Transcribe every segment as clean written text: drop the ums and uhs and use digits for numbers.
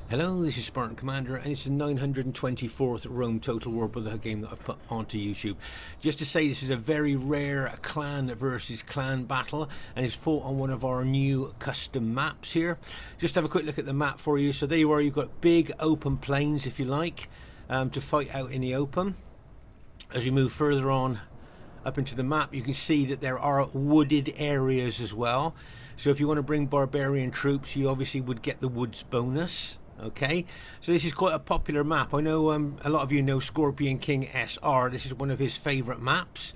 Hello, this is Spartan Commander, and it's the 924th Rome Total War Brotherhood game that I've put onto YouTube. Just to say, this is a very rare clan versus clan battle, and it's fought on one of our new custom maps here. Just have a quick look at the map for you. So there you are, you've got big open plains, if you like, to fight out in the open. As you move further on up into the map, you can see that there are wooded areas as well. So if you want to bring barbarian troops, you obviously would get the woods bonus. Okay, so this is quite a popular map. I know a lot of you know Scorpion King SR. This is one of his favourite maps.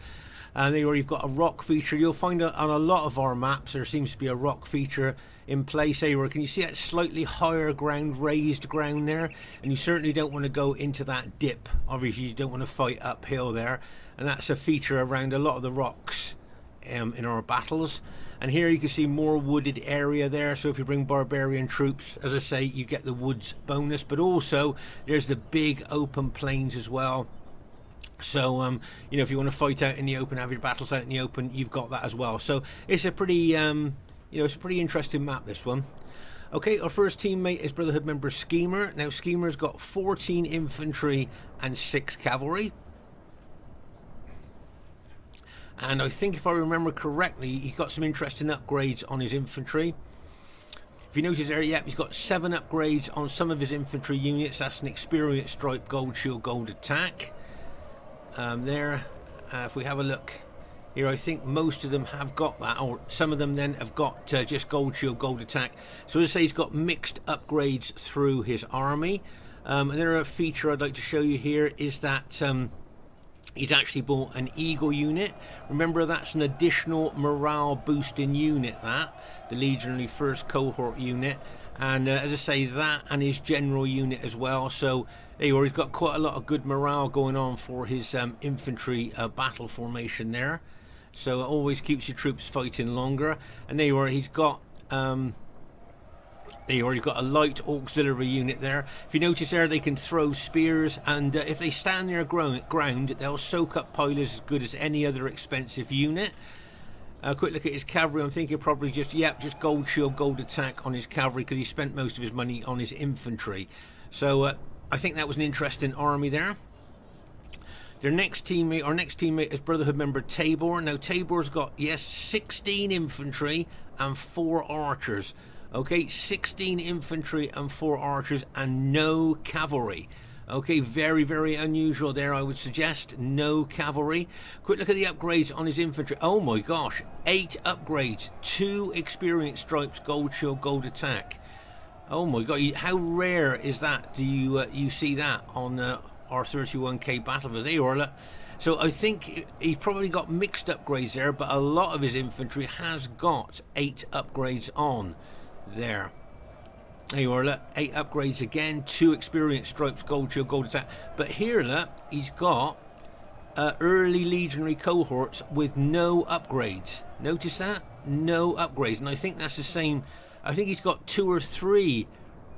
And there you've got a rock feature. You'll find on a lot of our maps there seems to be a rock feature in place. Can you see that slightly higher ground, raised ground there? And you certainly don't want to go into that dip. Obviously you don't want to fight uphill there. And that's a feature around a lot of the rocks in our battles. And here you can see more wooded area there, so if you bring barbarian troops, as I say, you get the woods bonus, but also there's the big open plains as well. So you know, if you want to fight out in the open, have your battles out in the open, you've got that as well. So it's a pretty you know, it's a pretty interesting map, this one. Okay, our first teammate is Brotherhood member Skema. Now Skema's got 14 infantry and 6 cavalry. And I think if I remember correctly, he's got some interesting upgrades on his infantry. If you notice there, yep, he's got 7 upgrades on some of his infantry units. That's an experience stripe, gold shield, gold attack. If we have a look here, I think most of them have got that, or some of them then have got just gold shield, gold attack. So as I say, he's got mixed upgrades through his army. And there are a feature I'd like to show you here is that he's actually bought an Eagle unit. Remember, that's an additional morale boosting unit, that the Legionary First Cohort unit. And as I say, that and his general unit as well. So there you are, he's got quite a lot of good morale going on for his infantry battle formation there. So it always keeps your troops fighting longer. And there you are, he's got there you are, you've got a light auxiliary unit there. If you notice there, they can throw spears, and if they stand near ground, they'll soak up pilers as good as any other expensive unit. Quick look at his cavalry. I'm thinking probably just gold shield, gold attack on his cavalry, because he spent most of his money on his infantry. So I think that was an interesting army there. Our next teammate is Brotherhood member Tabor. Now Tabor's got, yes, 16 infantry and 4 archers. Okay, 16 infantry and 4 archers and no cavalry. Okay, very, very unusual there, I would suggest. No cavalry. Quick look at the upgrades on his infantry. Oh my gosh, 8 upgrades, 2 experience stripes, gold shield, gold attack. Oh my god, how rare is that? Do you see that on our 31k battlefield? There you are, look. So I think he's probably got mixed upgrades there, but a lot of his infantry has got 8 upgrades on. There you are, look, 8 upgrades again, 2 experience stripes, gold shield, gold attack. But here, look, he's got early legionary cohorts with no upgrades. Notice that? No upgrades. And I think that's the same. I think he's got 2 or 3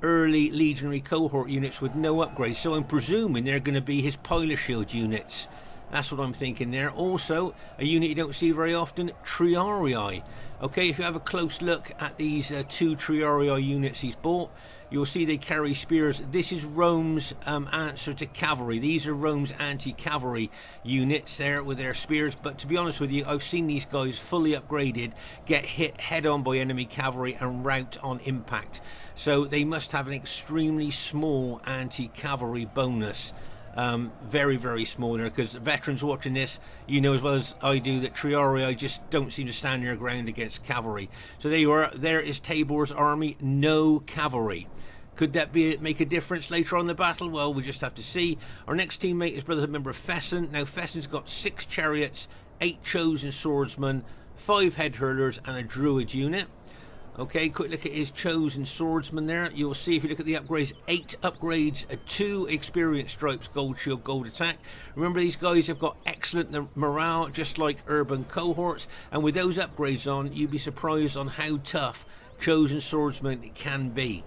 early legionary cohort units with no upgrades. So I'm presuming they're going to be his piler shield units. That's what I'm thinking there. Also, a unit you don't see very often, Triarii. Okay, if you have a close look at these 2 Triarii units he's bought, you'll see they carry spears. This is Rome's answer to cavalry. These are Rome's anti-cavalry units there with their spears. But to be honest with you, I've seen these guys fully upgraded get hit head-on by enemy cavalry and rout on impact. So they must have an extremely small anti-cavalry bonus. Very, very small there, because veterans watching this, you know as well as I do that Triarii just don't seem to stand their ground against cavalry. So there you are, there is Tabor's army, no cavalry. Could that make a difference later on in the battle? Well, we'll just have to see. Our next teammate is Brotherhood member Fesen. Now Fesen's got 6 chariots, 8 chosen swordsmen, 5 head hurlers and a druid unit. Okay, quick look at his chosen swordsman there. You'll see if you look at the upgrades, 8 upgrades, 2 experience stripes, gold shield, gold attack. Remember, these guys have got excellent morale, just like urban cohorts. And with those upgrades on, you'd be surprised on how tough chosen swordsman can be.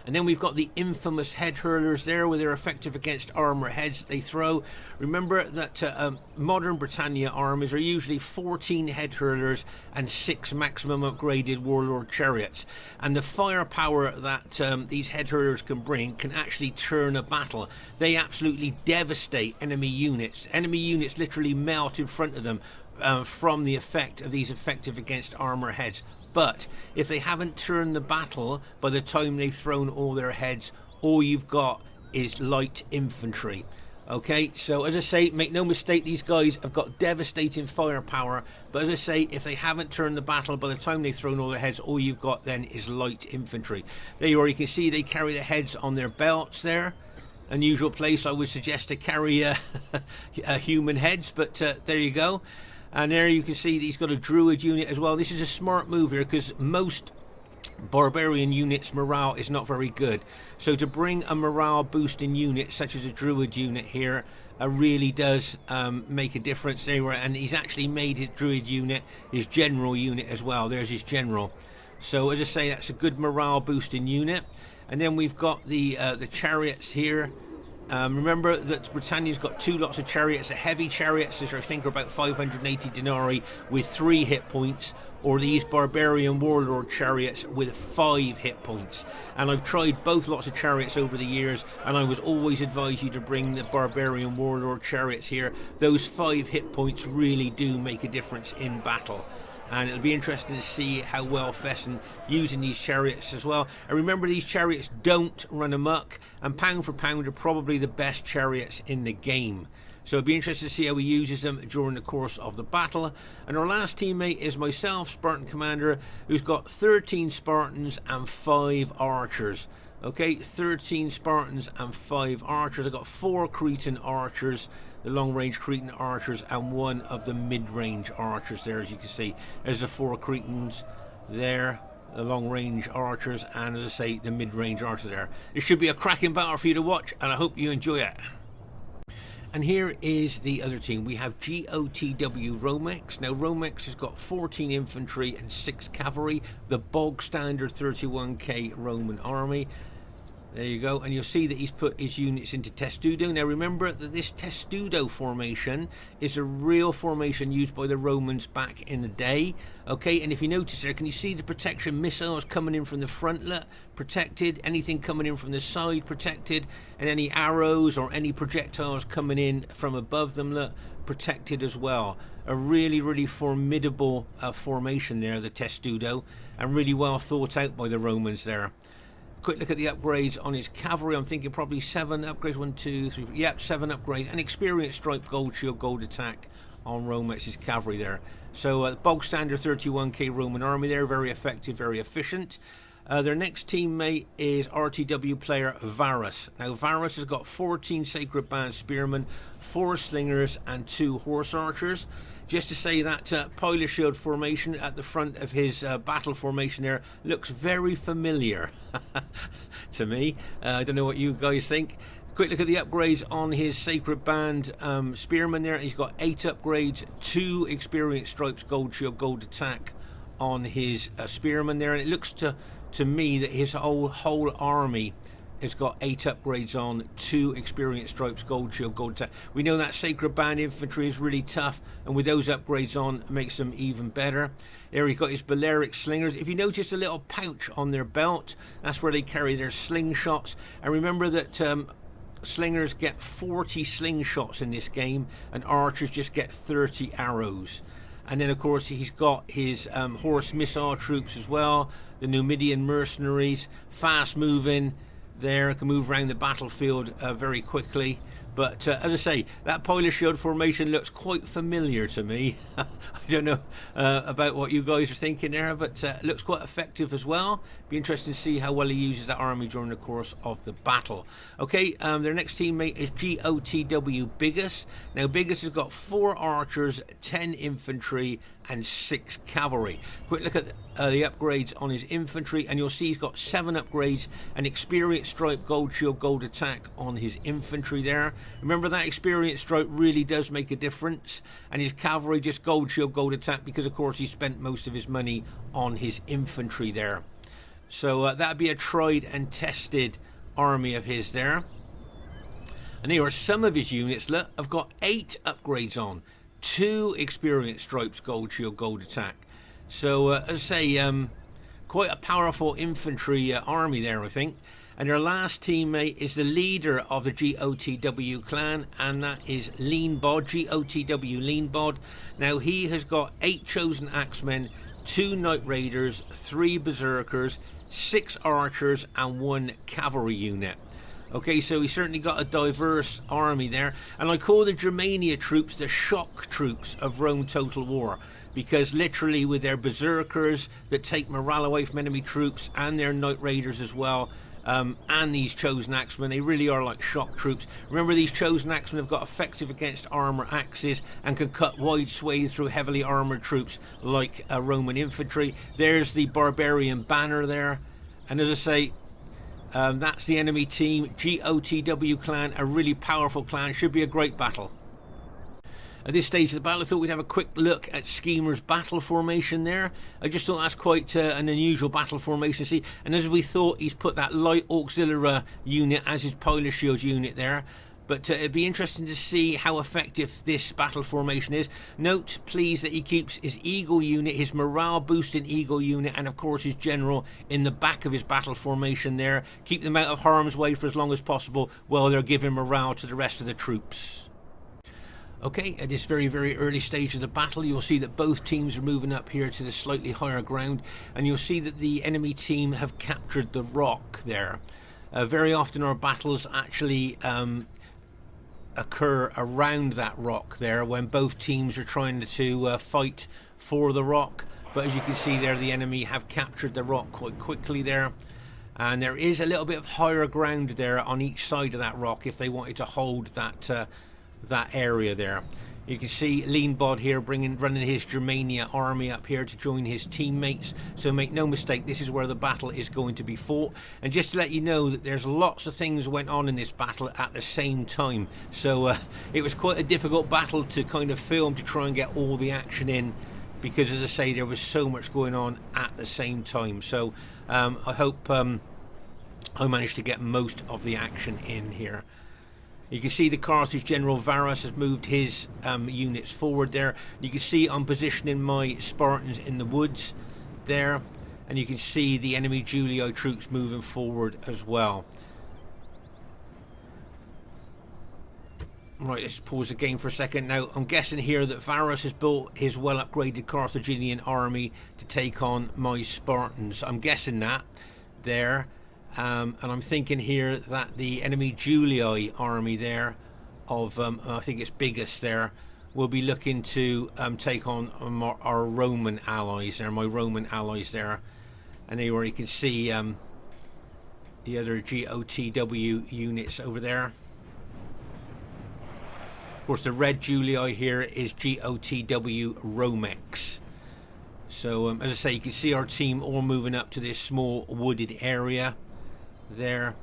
And then we've got the infamous head hurlers there, where they're effective against armor heads they throw. Remember that modern Britannia armies are usually 14 head hurlers and 6 maximum upgraded warlord chariots. And the firepower that these head hurlers can bring can actually turn a battle. They absolutely devastate enemy units. Enemy units literally melt in front of them from the effect of these effective against armor heads. But if they haven't turned the battle by the time they've thrown all their heads, all you've got is light infantry. Okay, so as I say, make no mistake, these guys have got devastating firepower. But as I say, if they haven't turned the battle by the time they've thrown all their heads, all you've got then is light infantry. There you are. You can see they carry the heads on their belts there. Unusual place, I would suggest to carry human heads, but there you go. And there you can see that he's got a druid unit as well. This is a smart move here, because most barbarian units' morale is not very good. So to bring a morale boosting unit such as a druid unit here really does make a difference there. And he's actually made his druid unit his general unit as well. There's his general. So as I say, that's a good morale boosting unit. And then we've got the chariots here. Remember that Britannia's got 2 lots of chariots, the heavy chariots, which I think are about 580 denarii with 3 hit points, or these barbarian warlord chariots with 5 hit points. And I've tried both lots of chariots over the years, and I would always advise you to bring the barbarian warlord chariots here. Those 5 hit points really do make a difference in battle. And it'll be interesting to see how well Fesen using these chariots as well. And remember, these chariots don't run amok, and pound for pound are probably the best chariots in the game. So it'll be interesting to see how he uses them during the course of the battle. And our last teammate is myself, Spartan Commander, who's got 13 Spartans and 5 archers. Okay, 13 Spartans and 5 archers. I've got 4 Cretan archers, the long-range Cretan archers, and 1 of the mid-range archers there, as you can see. There's the 4 Cretans there, the long-range archers, and as I say, the mid-range archers there. It should be a cracking battle for you to watch, and I hope you enjoy it. And here is the other team. We have GoTW Romex. Now Romex has got 14 infantry and 6 cavalry, the bog standard 31k Roman army. There you go, and you'll see that he's put his units into testudo. Now remember that this testudo formation is a real formation used by the Romans back in the day. Okay, and if you notice there, can you see the protection? Missiles coming in from the front, look, protected. Anything coming in from the side, protected. And any arrows or any projectiles coming in from above them, look, protected as well. A really, really formidable formation there, the testudo, and really well thought out by the Romans there. Quick look at the upgrades on his cavalry. I'm thinking probably 7 upgrades. 1, 2, 3, 4. Yep, 7 upgrades. And experienced stripe, gold shield, gold attack on Romex's cavalry there. So bog standard 31k Roman army there. Very effective, very efficient. Their next teammate is RTW player Varus. Now Varus has got 14 Sacred Band spearmen, 4 slingers, and 2 horse archers. Just to say that pilot shield formation at the front of his battle formation there looks very familiar to me. I don't know what you guys think. Quick look at the upgrades on his Sacred Band spearman there. He's got 8 upgrades, 2 experienced stripes, gold shield, gold attack on his spearman there, and it looks to me that his whole army has got 8 upgrades on, 2 experienced stripes, gold shield, gold attack. We know that Sacred Band infantry is really tough, and with those upgrades on, it makes them even better. There he's got his Balearic slingers. If you notice a little pouch on their belt, that's where they carry their slingshots. And remember that slingers get 40 slingshots in this game, and archers just get 30 arrows. And then of course he's got his horse missile troops as well, the Numidian mercenaries, fast moving there, can move around the battlefield very quickly. But as I say, that pilot shield formation looks quite familiar to me. I don't know about what you guys are thinking there, but it looks quite effective as well. Be interesting to see how well he uses that army during the course of the battle. Okay, their next teammate is GoTW Biggus. Now Biggus has got 4 archers, 10 infantry, and 6 cavalry. Quick look at the upgrades on his infantry, and you'll see he's got 7 upgrades, an experienced stripe, gold shield, gold attack on his infantry there. Remember that experienced stripe really does make a difference, and his cavalry just gold shield, gold attack, because of course he spent most of his money on his infantry there. So that'd be a tried and tested army of his there. And here are some of his units. Look, I've got 8 upgrades on, 2 experience stripes, gold shield, gold attack. So as I say, quite a powerful infantry army there, I think. And their last teammate is the leader of the GoTW clan, and that is Leanbod, GoTW Leanbod. Now he has got 8 chosen axemen, 2 knight raiders, 3 berserkers, 6 archers and 1 cavalry unit. Okay, so he's certainly got a diverse army there. And I call the Germania troops the shock troops of Rome Total War, because literally with their berserkers that take morale away from enemy troops, and their knight raiders as well, and these chosen axemen, they really are like shock troops. Remember, these chosen axemen have got effective against armor axes and can cut wide swathes through heavily armored troops like Roman infantry. There's the barbarian banner there, and as I say, that's the enemy team, GoTW clan, a really powerful clan. Should be a great battle. At this stage of the battle, I thought we'd have a quick look at Skema's battle formation there. I just thought that's quite an unusual battle formation. See, and as we thought, he's put that light auxiliary unit as his pilot shield unit there. But it'd be interesting to see how effective this battle formation is. Note, please, that he keeps his Eagle unit, his morale boosting Eagle unit, and of course his general in the back of his battle formation there. Keep them out of harm's way for as long as possible while they're giving morale to the rest of the troops. Okay, at this very, very early stage of the battle, you'll see that both teams are moving up here to the slightly higher ground, and you'll see that the enemy team have captured the rock there. Very often our battles actually occur around that rock there when both teams are trying to fight for the rock, but as you can see there, the enemy have captured the rock quite quickly there, and there is a little bit of higher ground there on each side of that rock if they wanted to hold that area there. You can see Leanbod here running his Germania army up here to join his teammates. So make no mistake, this is where the battle is going to be fought. And just to let you know that there's lots of things went on in this battle at the same time. So it was quite a difficult battle to kind of film, to try and get all the action in, because as I say, there was so much going on at the same time. So I hope I managed to get most of the action in here. You can see the Carthage General Varus has moved his units forward there. You can see I'm positioning my Spartans in the woods there, and you can see the enemy Julii troops moving forward as well. Right, let's pause the game for a second. Now, I'm guessing here that Varus has built his well-upgraded Carthaginian army to take on my Spartans. I'm guessing that there. And I'm thinking here that the enemy Julii army there of, I think it's Biggus there, will be looking to take on our Roman allies there, my Roman allies there. And here you can see the other GoTW units over there. Of course, the red Julii here is GoTW Romex. So, as I say, you can see our team all moving up to this small wooded area there.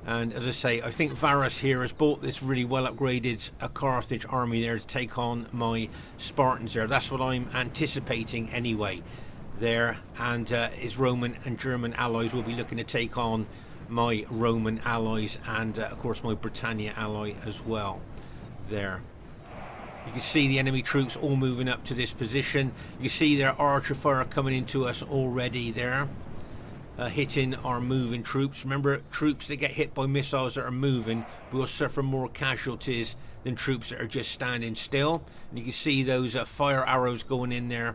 And as I say, I think Varus here has bought this really well upgraded Carthage army there to take on my Spartans there. That's what I'm anticipating anyway there. And his Roman and German allies will be looking to take on my Roman allies, and of course my Britannia ally as well there. You can see the enemy troops all moving up to this position. You can see their archer fire coming into us already there, hitting our moving troops. Remember, troops that get hit by missiles that are moving will suffer more casualties than troops that are just standing still. And you can see those fire arrows going in there.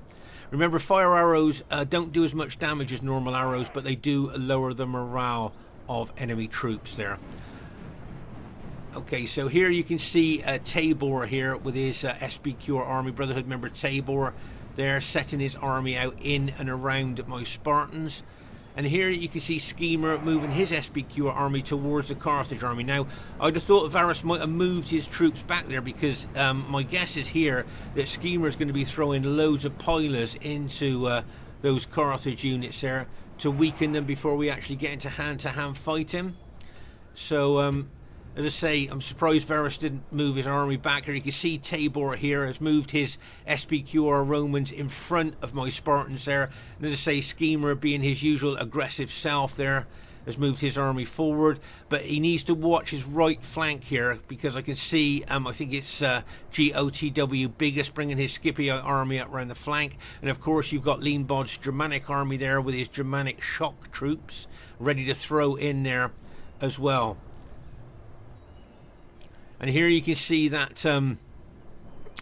Remember, fire arrows don't do as much damage as normal arrows, but they do lower the morale of enemy troops there. Okay, so here you can see Tabor here with his SBQ army, Brotherhood member Tabor there, setting his army out in and around my Spartans. And here you can see Skema moving his SBQ army towards the Carthage army. Now, I'd have thought Varus might have moved his troops back there, because my guess is here that Skema is going to be throwing loads of pilers into those Carthage units there to weaken them before we actually get into hand-to-hand fighting. So As I say, I'm surprised Varus didn't move his army back here. You can see Tabor here has moved his SPQR Romans in front of my Spartans there. And as I say, Skema, being his usual aggressive self there, has moved his army forward. But he needs to watch his right flank here, because I can see, I think it's GoTW Biggus bringing his Scipio army up around the flank. And of course you've got Leanbod's Germanic army there with his Germanic shock troops ready to throw in there as well. And here you can see that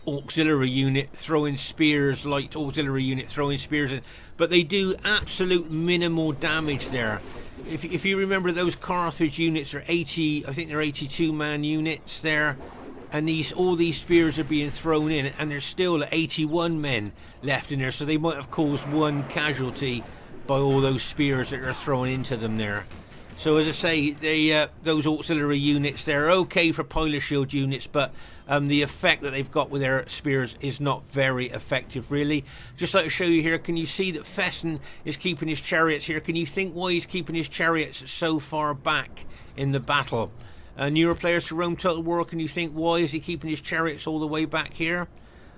auxiliary unit throwing spears, light auxiliary unit throwing spears in, but they do absolute minimal damage there. If you remember, those Carthage units are 80, I think they're 82-man units there, and all these spears are being thrown in, and there's still 81 men left in there, so they might have caused one casualty by all those spears that are thrown into them there. So as I say, those auxiliary units, they're okay for pilot shield units, but the effect that they've got with their spears is not very effective, really. Just like to show you here, can you see that Fesen is keeping his chariots here? Can you think why he's keeping his chariots so far back in the battle? Newer players to Rome Total War, can you think why is he keeping his chariots all the way back here,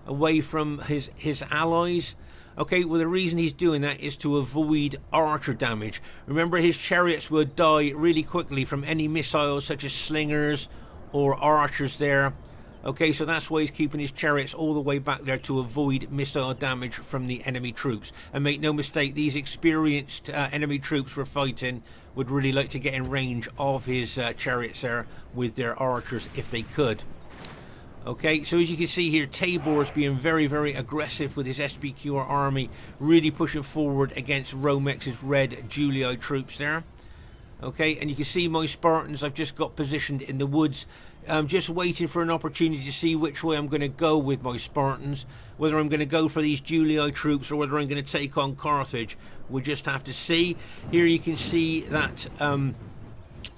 away from his allies? Okay, well, the reason he's doing that is to avoid archer damage. Remember, his chariots would die really quickly from any missiles such as slingers or archers there. Okay, so that's why he's keeping his chariots all the way back there, to avoid missile damage from the enemy troops. And make no mistake, these experienced enemy troops we're fighting would really like to get in range of his chariots there with their archers if they could. Okay, so as you can see here, Tabor is being very, very aggressive with his SPQR army, really pushing forward against Romex's red Julii troops there. Okay, and you can see my Spartans, I've just got positioned in the woods. I'm just waiting for an opportunity to see which way I'm going to go with my Spartans. Whether I'm going to go for these Julii troops or whether I'm going to take on Carthage, we'll just have to see. Here you can see that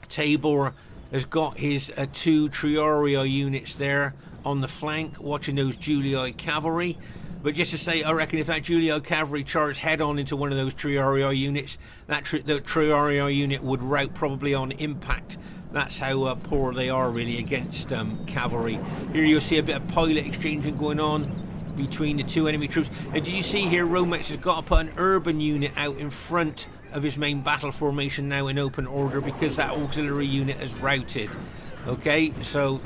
Tabor has got his 2 Triarii units there on the flank, watching those Julii cavalry. But just to say, I reckon if that Julii cavalry charged head on into one of those Triarii units, the Triarii unit would rout probably on impact. That's how poor they are really against cavalry. Here you'll see a bit of pilot exchanging going on between the 2 enemy troops. And did you see here, Romex has got to put an urban unit out in front of his main battle formation now in open order, because that auxiliary unit has routed. Okay, so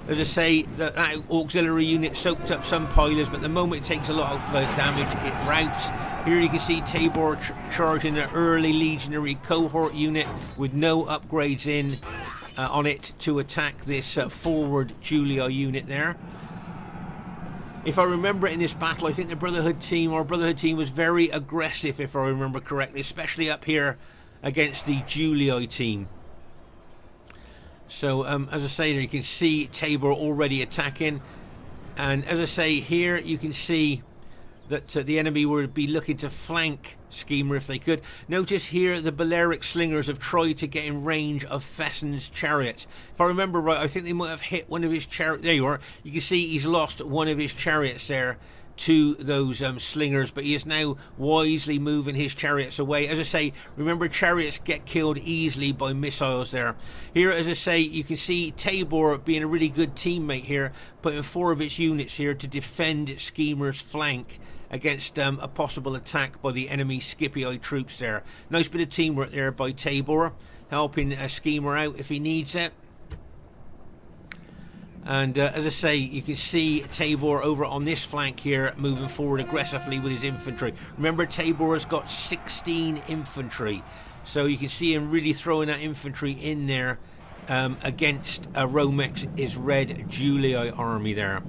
as I say, that auxiliary unit soaked up some pilots, but the moment it takes a lot of damage, it routs. Here you can see Tabor charging an early legionary cohort unit with no upgrades in on it to attack this forward Julii unit there. If I remember in this battle, I think the Brotherhood team was very aggressive, if I remember correctly, especially up here against the Julii team. So as I say, there you can see Tabor already attacking, and as I say here, you can see that the enemy would be looking to flank Skema if they could. Notice here the Balearic slingers have tried to get in range of Fesen's chariots. If I remember right, I think they might have hit one of his chariots. There you are. You can see he's lost one of his chariots there to those slingers, but he is now wisely moving his chariots away. As I say, remember, chariots get killed easily by missiles there. Here, as I say, you can see Tabor being a really good teammate here, putting 4 of its units here to defend Skema's flank against a possible attack by the enemy Scipii troops there. Nice bit of teamwork there by Tabor, helping Skema out if he needs it. And as I say, you can see Tabor over on this flank here moving forward aggressively with his infantry. Remember, Tabor has got 16 infantry, so you can see him really throwing that infantry in there against Romex's red Julii army there.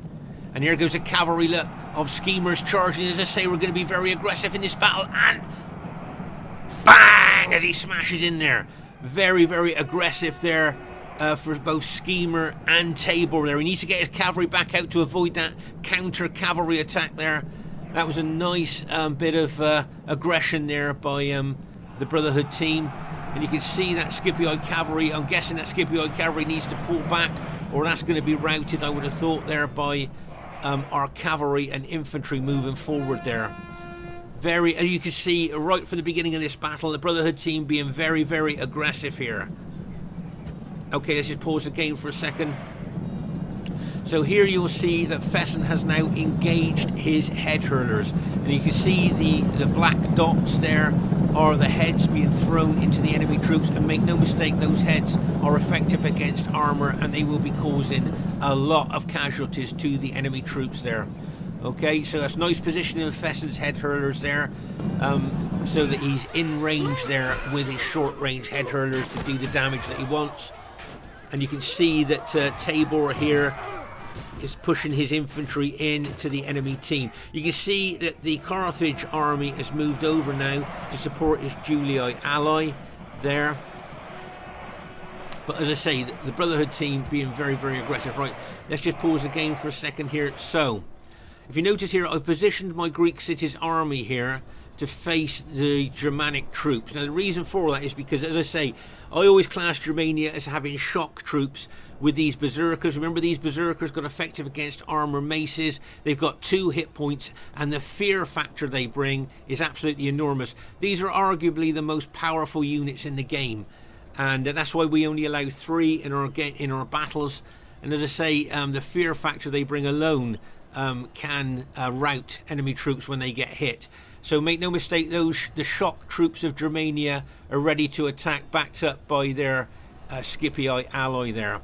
And here goes a cavalry look of Skema's charging. As I say, we're going to be very aggressive in this battle, and bang, as he smashes in there. Very, very aggressive there. For both Skema and Tabor there. He needs to get his cavalry back out to avoid that counter cavalry attack there. That was a nice bit of aggression there by the Brotherhood team. And you can see that Scipii cavalry. I'm guessing that Scipii cavalry needs to pull back, or that's going to be routed, I would have thought, there by our cavalry and infantry moving forward there. Very, as you can see, right from the beginning of this battle, the Brotherhood team being very, very aggressive here. Okay, let's just pause the game for a second. So here you'll see that Fesen has now engaged his head hurlers, and you can see the black dots there are the heads being thrown into the enemy troops, and make no mistake, those heads are effective against armor, and they will be causing a lot of casualties to the enemy troops there. Okay, so that's nice positioning of Fesen's head hurlers there, so that he's in range there with his short range head hurlers to do the damage that he wants. And you can see that Tabor here is pushing his infantry in to the enemy team. You can see that the Carthage army has moved over now to support his Julii ally there. But as I say, the Brotherhood team being very, very aggressive. Right, let's just pause the game for a second here. So, if you notice here, I've positioned my Greek cities army here to face the Germanic troops. Now the reason for that is because, as I say, I always class Germania as having shock troops with these berserkers. Remember, these berserkers got effective against armor maces. They've got 2 hit points, and the fear factor they bring is absolutely enormous. These are arguably the most powerful units in the game, and that's why we only allow 3 in our battles. And as I say, the fear factor they bring alone can rout enemy troops when they get hit. So make no mistake, the shock troops of Germania are ready to attack, backed up by their Scipii ally there.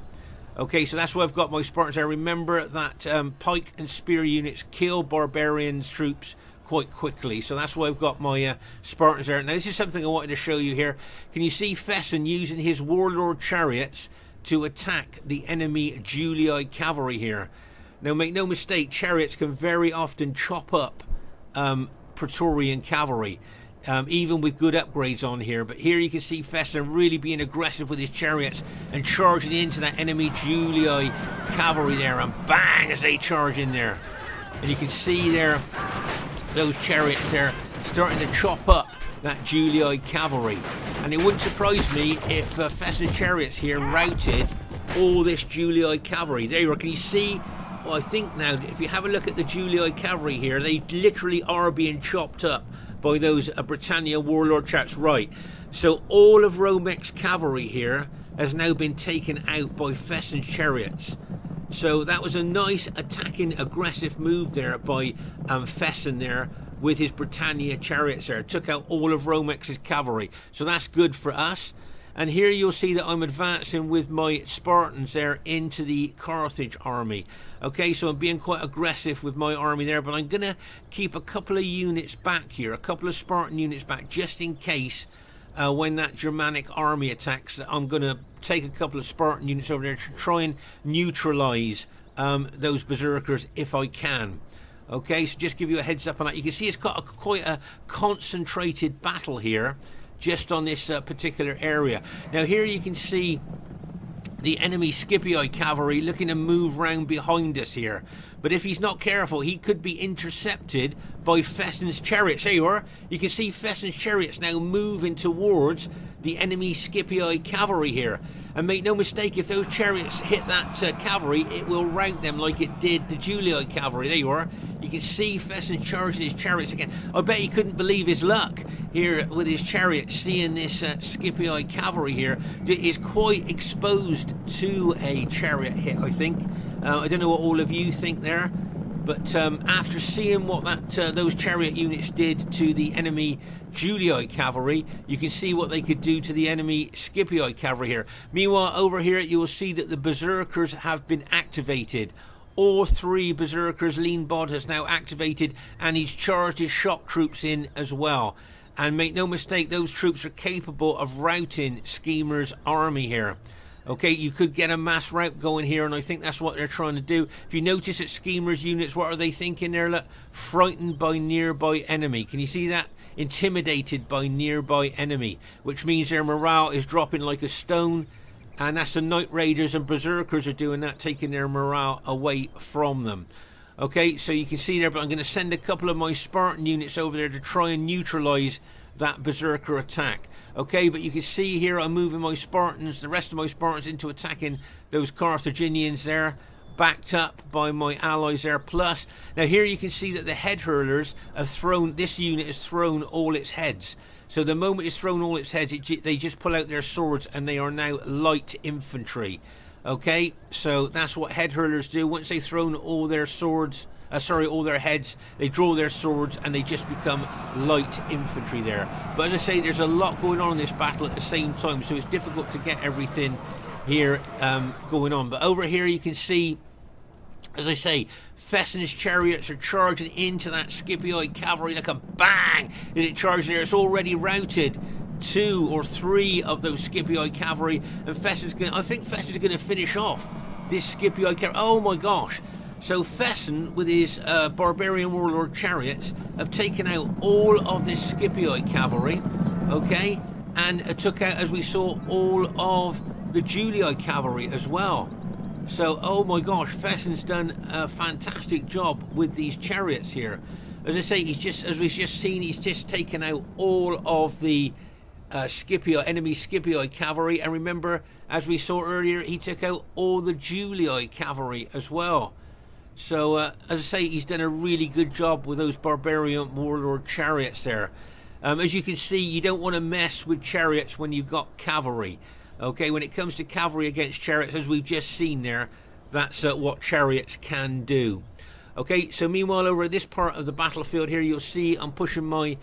Okay, so that's why I've got my Spartans there. Remember that pike and spear units kill barbarians troops quite quickly, so that's why I've got my Spartans there. Now this is something I wanted to show you here. Can you see Fesen using his warlord chariots to attack the enemy Julii cavalry here? Now make no mistake, chariots can very often chop up Praetorian cavalry, even with good upgrades on here. But here you can see Fesen really being aggressive with his chariots and charging into that enemy Julii cavalry there, and bang as they charge in there. And you can see there those chariots there starting to chop up that Julii cavalry. And it wouldn't surprise me if Fesen's chariots here routed all this Julii cavalry. There you are. Can you see? Well, I think now, if you have a look at the Julii cavalry here, they literally are being chopped up by those Britannia warlord chariots. Right, so all of Romex cavalry here has now been taken out by Fesen's chariots. So that was a nice attacking, aggressive move there by Fesen there with his Britannia chariots there. Took out all of Romex's cavalry, so that's good for us. And here you'll see that I'm advancing with my Spartans there into the Carthage army. Okay, so I'm being quite aggressive with my army there, but I'm going to keep a couple of units back here, a couple of Spartan units back, just in case when that Germanic army attacks. I'm going to take a couple of Spartan units over there to try and neutralize those berserkers if I can. Okay, so just give you a heads up on that. You can see it's got quite a concentrated battle here, just on this particular area. Now here you can see the enemy Scipii cavalry looking to move round behind us here. But if he's not careful, he could be intercepted by Fesen's chariots. There you are. You can see Fesen's chariots now moving towards the enemy Scipii cavalry here. And make no mistake, if those chariots hit that cavalry, it will rout them like it did the Julii cavalry. There you are. You can see Fesen charging his chariots again. I bet he couldn't believe his luck here with his chariots, seeing this Scipii cavalry here is quite exposed to a chariot hit, I think. I don't know what all of you think there, but after seeing what those chariot units did to the enemy Julii cavalry, you can see what they could do to the enemy Scipii cavalry here. Meanwhile, over here you will see that the berserkers have been activated. All 3 berserkers Leanbod has now activated, and he's charged his shock troops in as well. And make no mistake, those troops are capable of routing Skema's army here. Okay, you could get a mass rout going here, and I think that's what they're trying to do. If you notice at Skema's units, what are they thinking there? Look, frightened by nearby enemy. Can you see that? Intimidated by nearby enemy, which means their morale is dropping like a stone. And that's the Night Raiders and Berserkers are doing that, taking their morale away from them. Okay, so you can see there, but I'm going to send a couple of my Spartan units over there to try and neutralize that Berserker attack. Okay, but you can see here I'm moving my Spartans, the rest of my Spartans, into attacking those Carthaginians there. backed up by my allies there. Plus, now here you can see that the head hurlers have thrown, this unit has thrown all its heads. So the moment it's thrown all its heads, they just pull out their swords and they are now light infantry. Okay, so that's what head hurlers do. Once they've thrown all their swords, all their heads, they draw their swords and they just become light infantry there. But as I say, there's a lot going on in this battle at the same time, so it's difficult to get everything here going on. But over here you can see, as I say, Fesen's chariots are charging into that Scipioid cavalry. Look, a bang as it charges there. It's already routed 2 or 3 of those Scipioid cavalry, and I think Fesen's going to finish off this Scipioid cavalry. Oh my gosh! So Fesen, with his barbarian warlord chariots, have taken out all of this Scipioid cavalry, okay, and took out, as we saw, all of the Julii cavalry as well. So, oh my gosh, Fesen's done a fantastic job with these chariots here. As I say, as we've just seen, he's just taken out all of the enemy Scipioid cavalry. And remember, as we saw earlier, he took out all the Julii cavalry as well. So, as I say, he's done a really good job with those barbarian warlord chariots there. As you can see, you don't want to mess with chariots when you've got cavalry. Okay, when it comes to cavalry against chariots, as we've just seen there, that's what chariots can do. Okay, so meanwhile, over this part of the battlefield here, you'll see I'm pushing my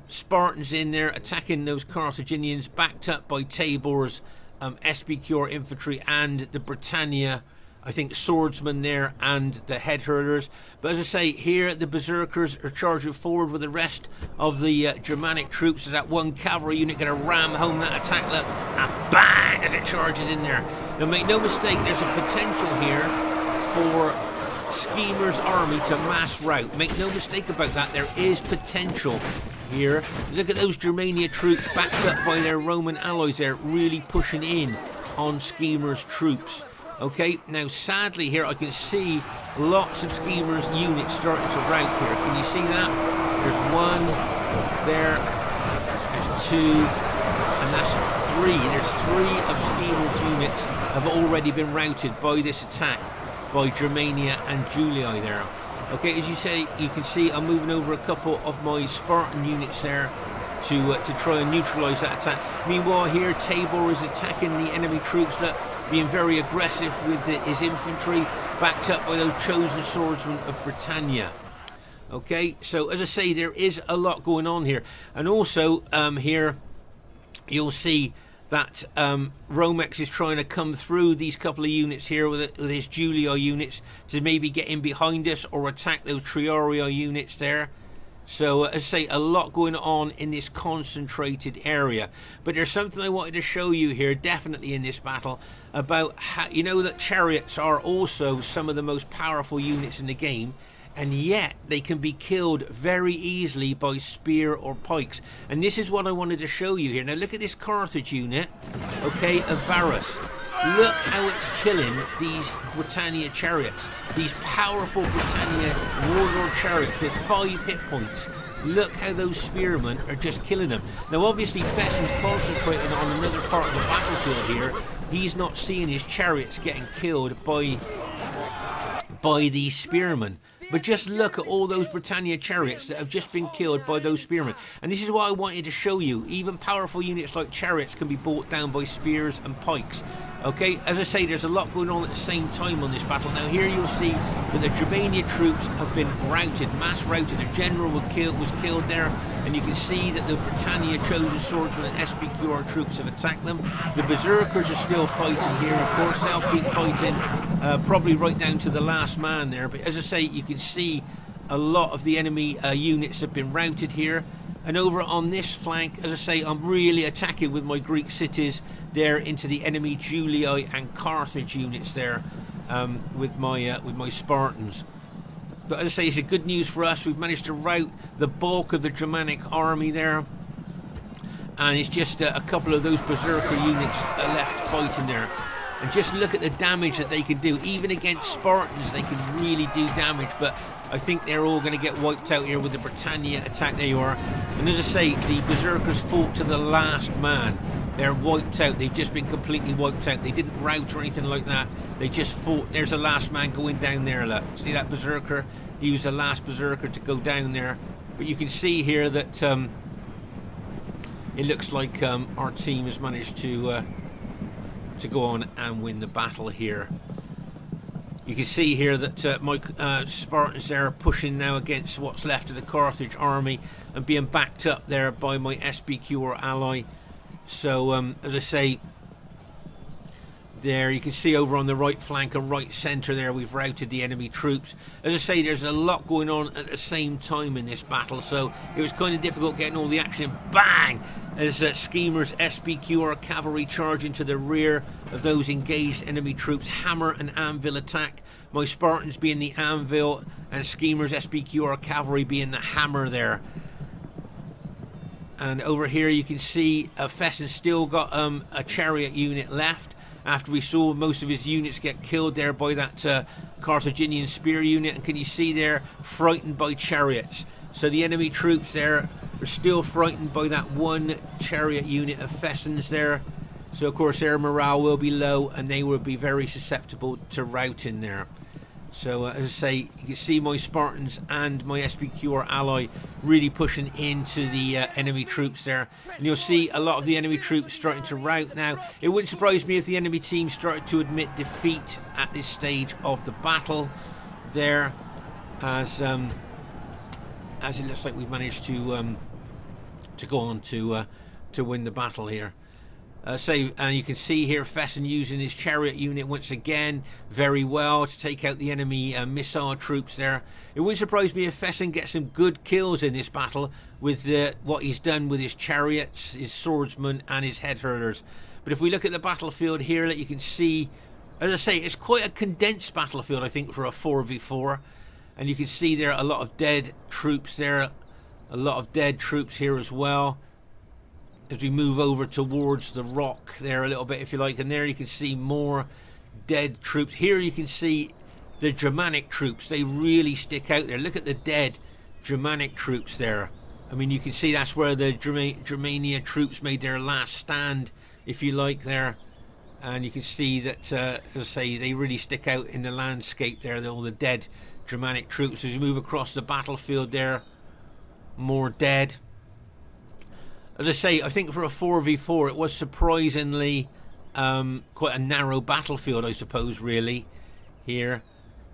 Spartans in there, attacking those Carthaginians, backed up by Tabor's SPQR infantry and the Britannia, I think, swordsmen there, and the head hurlers. But as I say, here the berserkers are charging forward with the rest of the Germanic troops. As that one cavalry unit going to ram home that attack, look, and bang as it charges in there. Now make no mistake, there's a potential here for Skema's army to mass rout. Make no mistake about that, there is potential here. Look at those Germania troops backed up by their Roman allies there, really pushing in on Skema's troops. Okay, now sadly here I can see lots of Skema's units starting to rout here. Can you see that? There's 1 there, there's 2, and that's 3. There's 3 of Skema's units have already been routed by this attack by Germania and Julii there. Okay, as you can see, I'm moving over a couple of my Spartan units there to try and neutralise that attack. Meanwhile here, Tabor is attacking the enemy troops, that being very aggressive with his infantry, backed up by those chosen swordsmen of Britannia. Okay, so as I say, there is a lot going on here. And also here you'll see that Romex is trying to come through these couple of units here with his Julii units to maybe get in behind us or attack those Triarii units there. So as I say, a lot going on in this concentrated area. But there's something I wanted to show you here, definitely in this battle, about how, you know, that chariots are also some of the most powerful units in the game, and yet they can be killed very easily by spear or pikes. And this is what I wanted to show you here. Now look at this Carthage unit, okay, of Varus. Look how it's killing these Britannia chariots, these powerful Britannia warlord chariots with 5 hit points. Look how those spearmen are just killing them. Now obviously Fesen's concentrating on another part of the battlefield here. He's not seeing his chariots getting killed by these spearmen. But just look at all those Britannia chariots that have just been killed by those spearmen. And this is what I wanted to show you. Even powerful units like chariots can be brought down by spears and pikes. Okay, as I say, there's a lot going on at the same time on this battle. Now here you'll see that the Germania troops have been routed, mass routed. A general was killed there. And you can see that the Britannia chosen swordsmen and SPQR troops have attacked them. The berserkers are still fighting here, of course. They'll keep fighting, probably right down to the last man there. But as I say, you can see a lot of the enemy units have been routed here. And over on this flank, as I say, I'm really attacking with my Greek cities there into the enemy Julii and Carthage units there, with my Spartans. But as I say, it's a good news for us. We've managed to rout the bulk of the Germanic army there, and it's just a couple of those berserker units left fighting there. And just look at the damage that they can do. Even against Spartans, they can really do damage. But I think they're all going to get wiped out here with the Britannia attack. There you are. And as I say, the berserkers fought to the last man. They're wiped out. They've just been completely wiped out. They didn't rout or anything like that. They just fought. There's the last man going down there. Look, see that berserker? He was the last berserker to go down there. But you can see here that it looks like our team has managed to go on and win the battle here. You can see here that my Spartans there are pushing now against what's left of the Carthage army and being backed up there by my SBQ or ally. So, as I say, there you can see over on the right flank and right centre there we've routed the enemy troops. As I say, there's a lot going on at the same time in this battle, so it was kind of difficult getting all the action. Bang! As Skema's SBQ or cavalry charge into the rear of those engaged enemy troops. Hammer and anvil attack. My Spartans being the anvil and Skema's SBQ or cavalry being the hammer there. And over here you can see Fesen still got a chariot unit left after we saw most of his units get killed there by that Carthaginian spear unit. And can you see there, frightened by chariots. So the enemy troops there are still frightened by that one chariot unit of Fesens there. So of course their morale will be low and they will be very susceptible to routing there. So as I say, you can see my Spartans and my SBQ or ally really pushing into the enemy troops there. And you'll see a lot of the enemy troops starting to rout now. It wouldn't surprise me if the enemy team started to admit defeat at this stage of the battle there, as it looks like we've managed to go on to win the battle here. And you can see here Fesen using his chariot unit once again very well to take out the enemy missile troops there. It wouldn't surprise me if Fesen gets some good kills in this battle with what he's done with his chariots, his swordsmen and his head hurlers. But if we look at the battlefield here, that you can see, as I say, it's quite a condensed battlefield I think for a 4v4. And you can see there a lot of dead troops there, a lot of dead troops here as well. As we move over towards the rock there a little bit, if you like, and there you can see more dead troops. Here you can see the Germanic troops. They really stick out there. Look at the dead Germanic troops there. I mean, you can see that's where the Germania troops made their last stand, if you like, there. And you can see that, as I say, they really stick out in the landscape there, all the dead Germanic troops. As we move across the battlefield there, more dead. As I say, I think for a 4v4 it was surprisingly quite a narrow battlefield, I suppose, really, here.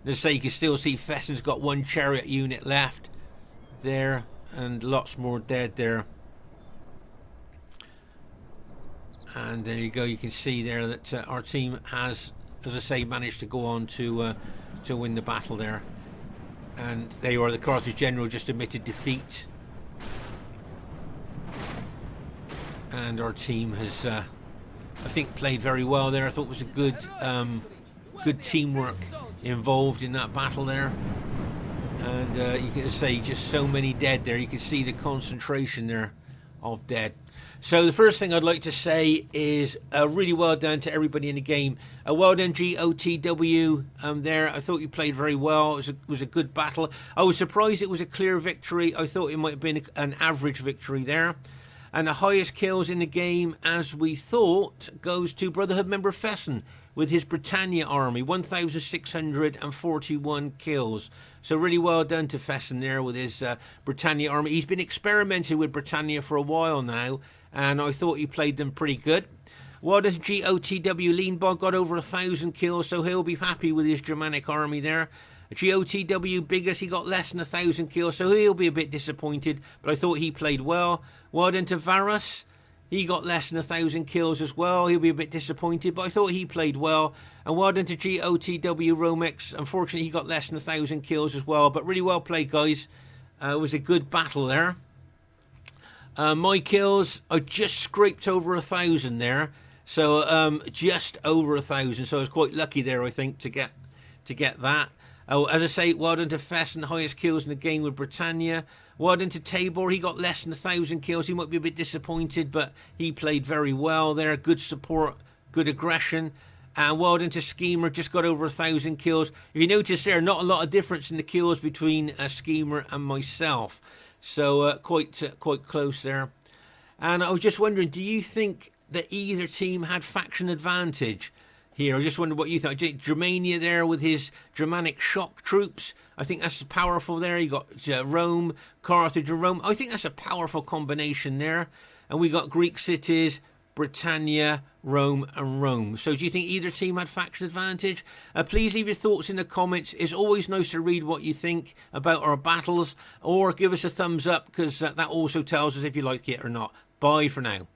As I say, you can still see Fesen's got one chariot unit left there and lots more dead there. And there you go, you can see there that our team has, as I say, managed to go on to win the battle there. And there you are, the Carthage general just admitted defeat. And our team has, I think, played very well there. I thought it was a good teamwork involved in that battle there. And you can say just so many dead there. You can see the concentration there of dead. So the first thing I'd like to say is really well done to everybody in the game. Well done, GoTW there. I thought you played very well. It was a good battle. I was surprised it was a clear victory. I thought it might have been an average victory there. And the highest kills in the game, as we thought, goes to Brotherhood member Fesen with his Britannia army, 1,641 kills. So really well done to Fesen there with his Britannia army. He's been experimenting with Britannia for a while now, and I thought he played them pretty good. Well done, GoTW. Leanbod got over 1,000 kills, so he'll be happy with his Germanic army there. GoTW Biggus, he got less than 1,000 kills, so he'll be a bit disappointed, but I thought he played well. Well done to Varus, he got less than 1,000 kills as well. He'll be a bit disappointed, but I thought he played well. And well done to GoTW Romex. Unfortunately, he got less than 1,000 kills as well, but really well played, guys. It was a good battle there. My kills, I just scraped over 1,000 there, so just over 1,000. So I was quite lucky there, I think, to get that. Oh, as I say, well done to Fesen, highest kills in the game with Britannia. Well done to Tabor, he got less than 1,000 kills. He might be a bit disappointed, but he played very well there. Good support, good aggression. And well done to Skema, just got over 1,000 kills. If you notice there, not a lot of difference in the kills between Skema and myself. So quite close there. And I was just wondering, do you think that either team had faction advantage here. I just wondered what you thought. Germania there with his Germanic shock troops. I think that's powerful there. You got Rome, Carthage and Rome. I think that's a powerful combination there. And we got Greek cities, Britannia, Rome and Rome. So do you think either team had faction advantage? Please leave your thoughts in the comments. It's always nice to read what you think about our battles, or give us a thumbs up, because that also tells us if you like it or not. Bye for now.